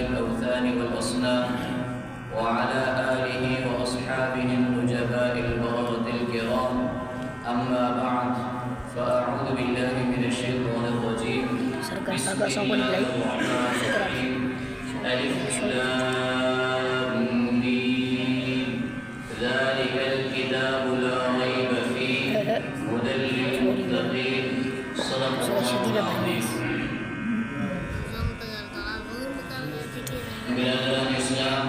الأوثان والأصنام وعلى آله وأصحابه النجباء البررة الكرام أما بعد فأعوذ بالله من الشيطان الرجيم بسم الله الرحمن الرحيم ألف لام ميم ذلك الكتاب لا ريب فيه هدى للمتقين صدق الله العظيم. برادران اسلام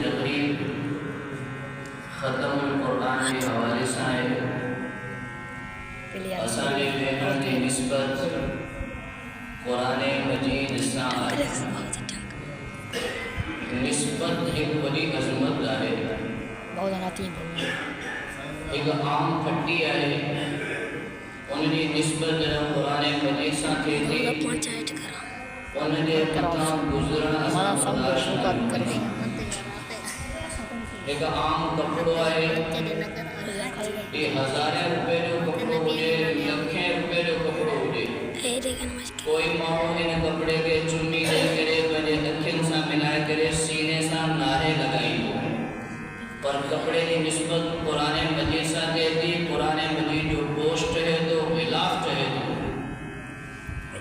تقریب ختم القرآن کے حوالے سے ہے. اسانے بہن کی نسبت قرآن مجید سے نسبت ایک بڑی عظمت ہے. ایک عام پھٹی ہے ان کی نسبت قرآن مجید سے تھی ان کے پتہ گزرنا ایک عام کپڑو ہے. یہ ہزاریں روپے جو کپڑو ہوئے لکھیں روپے جو کپڑو ہوئے کوئی ماں ان کپڑے کے چمی دے کرے بجے اکھن سا ملائے کرے سینے سا نعرے لگائی ہو پر کپڑے کی نسبت قرآن مجید سے دیتی. قرآن مجید جو گوشت ہے تو غلاف ہے تو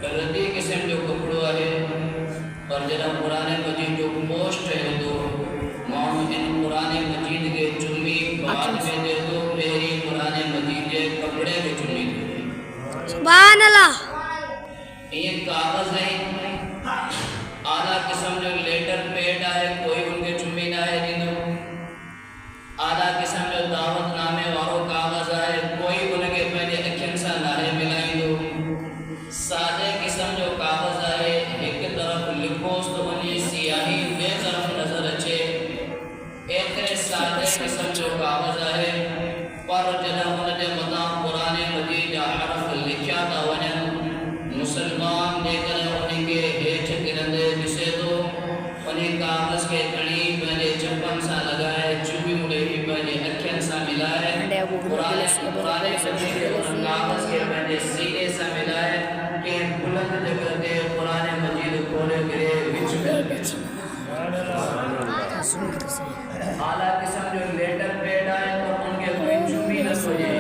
غلطی قسم جو کپڑو ہے پر جب قرآن مجید جو گوشت ہے تو ماں ان قرآن مجید کے چمی بعد میں دے تو پہری قرآن مجید کے کپڑے کے چمی دے. سبحان اللہ. یہ کاغذ ہے اعلیٰ قسم جو لیٹر پیڈ ہے کوئی ان کے چمی نہ ہے جنہوں اعلیٰ قسم جو دعوت نامے وارو کاغذ ہے کوئی ان کے پہلے اکھن سا نعرے ملائی دو. سادے قسم جو کاغذ ہے ایک طرف لکھوس تو انہیں سیاہی بے طرف نظر اچھے. ایک سادے قسم جو کاغذ ہے پر جنہ ان کے مطابق قرآن مجید یا حرف لکھیا تھا ونن مسلمان دے کر انہیں کے ہیٹھ گرندے جسے تو انہیں کاغذ کے قریب پہلے چپن سا لگائے چوبی مڑے ہی پہلے اکھن سا ملائے قرآن مجید کاغذ کے پہلے سینے سا ملائے کہ بلند جگہ دے قرآن مجید کھولے گرے وچ میں اعلیٰ قسم جو لیٹر پیڈ آئے تو ان کے کوئی چوبی نہ سوئے.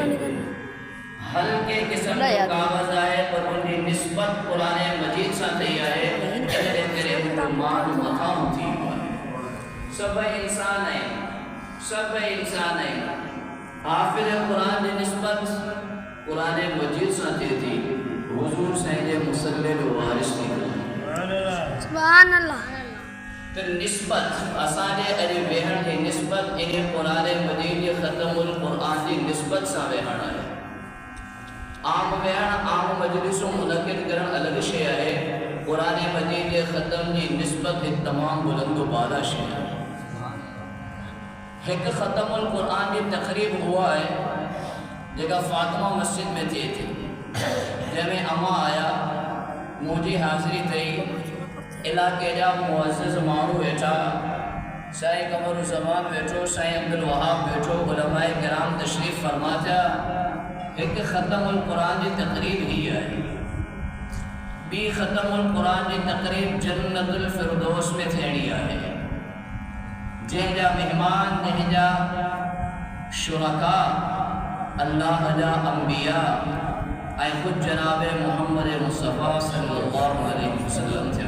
ہلکے قسم جو کاغذ آئے پر ان کی نسبت قرآن مجید ساتھ ہی آئے جلے تیرے مان مقام تھی. سب انسان ہیں حافظ قرآن کی نسبت قرآن مجید ساتھ تھی. حضور سید مسلم وارث تھی. سبحان اللہ. تو نسبت اسانے علی بہن کی نسبت انہیں قرآن مجید ختم القرآن کی نسبت سا بہن ہے. عام بہن عام مجلس و منعقد کرن الگ شے ہے. قرآن مجید ختم کی نسبت ایک تمام بلند و بالا شے ہے. ایک ختم القرآن کی تقریب ہوا ہے جگہ فاطمہ مسجد میں تھی جب میں اما آیا مجھے حاضری تھی علاقے جا معزز مارو بیٹھا سائیں قمر الزمان بیٹھو سائیں عبدالوہاب بیٹھو علماء کرام تشریف فرماتا. ایک ختم القرآن کی تقریب ہی ہے. بی ختم القرآن کی تقریب جنت الفردوس میں تھیڑی ہے. جہجا مہمان جہجا شرکا اللہ جا انبیاء اے خود جناب محمد مصطفیٰ صلی اللہ علیہ وسلم تھے.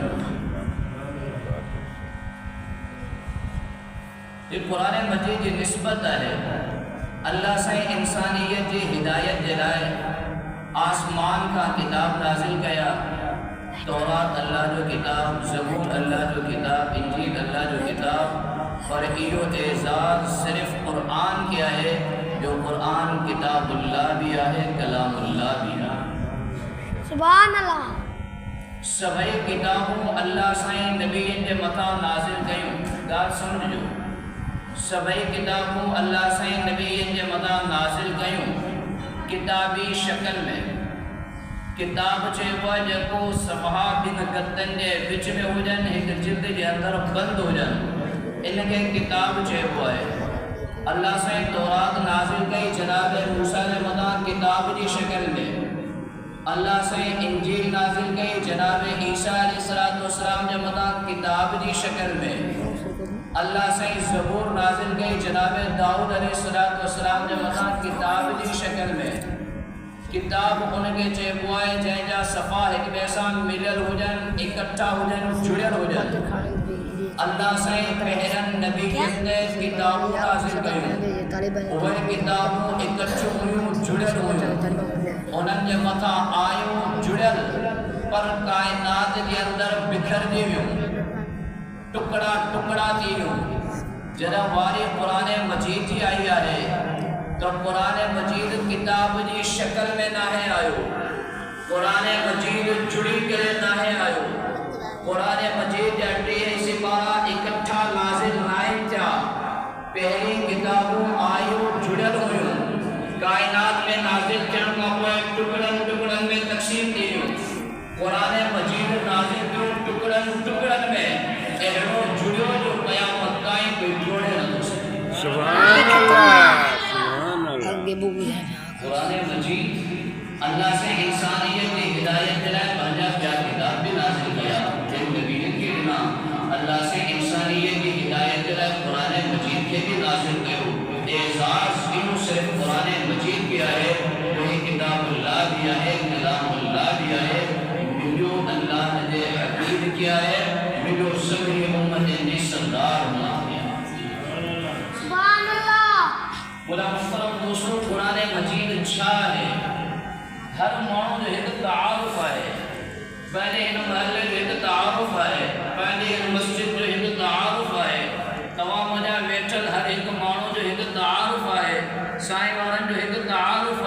یہ قرآن مجید کی نسبت ہے. اللہ سے انسانیت کی ہدایت دلائے آسمان کا کتاب نازل کیا. تورات اللہ جو کتاب زبور اللہ جو کتاب انجیل اللہ جو کتاب اور ایو اعزاز صرف قرآن کیا ہے جو قرآن کتاب اللہ بھی ہے کلام اللہ بھی ہے. سبحان اللہ. سبھی کتابوں اللہ سے نبی کے متا نازل کیوں گال سمجھو. سبھی کتابوں اللہ سے نبی کے متا نازل کیوں کتابی شکل میں. کتاب چیوا جکو صفحہ بن گتن دے وچ میں ہو جن ایک جلد کے اندر بند ہو جن ان کے کتاب چیبو ہے اللہ سے تورات نازل کئی جناب موسیٰ علیہ السلام کتاب کی شکل میں اللہ سے انجیل نازل کئی جناب عیسیٰ علیہ السلام جمعہ کتاب کی شکل میں اللہ سے زبور نازل کئی جناب داؤد علیہ السلام جمعہ کتاب کی شکل میں کتاب ان کے چیبوائے جائیں جا صفحہ ایک بیسان ملل ہو جن اکٹھا ہو جن جڑل ہو جن اللہ سے پہرن نبی کے کتابوں نازل کئی وہ کتابوں اکٹھو ہوئیوں جڑل ہوئیوں انہوں نے مطا آئیوں جڑل پر کائنات کے اندر بکھر دیویوں ٹکڑا ٹکڑا دیویوں جنہ واری قرآن مجید ہی آئی آئے تو قرآن مجید کتاب جی شکل میں نہ ہے آئیو قرآن مجید جڑی کرے نہ ہے آئیو قرآن مجید جاتی ہے اسی پارا اکٹھا نازل نائم تھا پہلی کتابوں آئیو جڑل ہوئیوں کائنات میں نازل کرن کا کوئی ٹکڑن ٹکڑن میں تقسیم دیو قرآن مجید نازل کرن ٹکڑن ٹکڑن میں اہرو جڑیو جو قیامت کائیں کوئی جوڑے نہ دوسرے سبحان اللہ قرآن مجید اللہ سے انسانیت کی ہدایت دلائے پہنجا کیا کتاب بھی نازل کیا ایک نبی کے بنا اللہ سے انسانیت کی ہدایت دلائے قرآن مجید کے بھی نازل کرو اعزاز انہوں صرف قرآن مجید کیا ہے وہی کتاب اللہ دیا ہے کلام اللہ دیا ہے جو اللہ نے حبیب کیا ہے جو سبھی امت نے سردار بنا دیا سبحان اللہ بولا محترم دوسروں قرآن مجید چھا ہے ہر مانو جو ایک تعارف ہے پہلے ان محلے جو ایک تعارف ہے پہلے ان مسجد جو ایک تعارف ہے تمام مجھا ویٹل ہر ایک مانو جو ایک تعارف ہے سائیں وارن جو ایک تعارف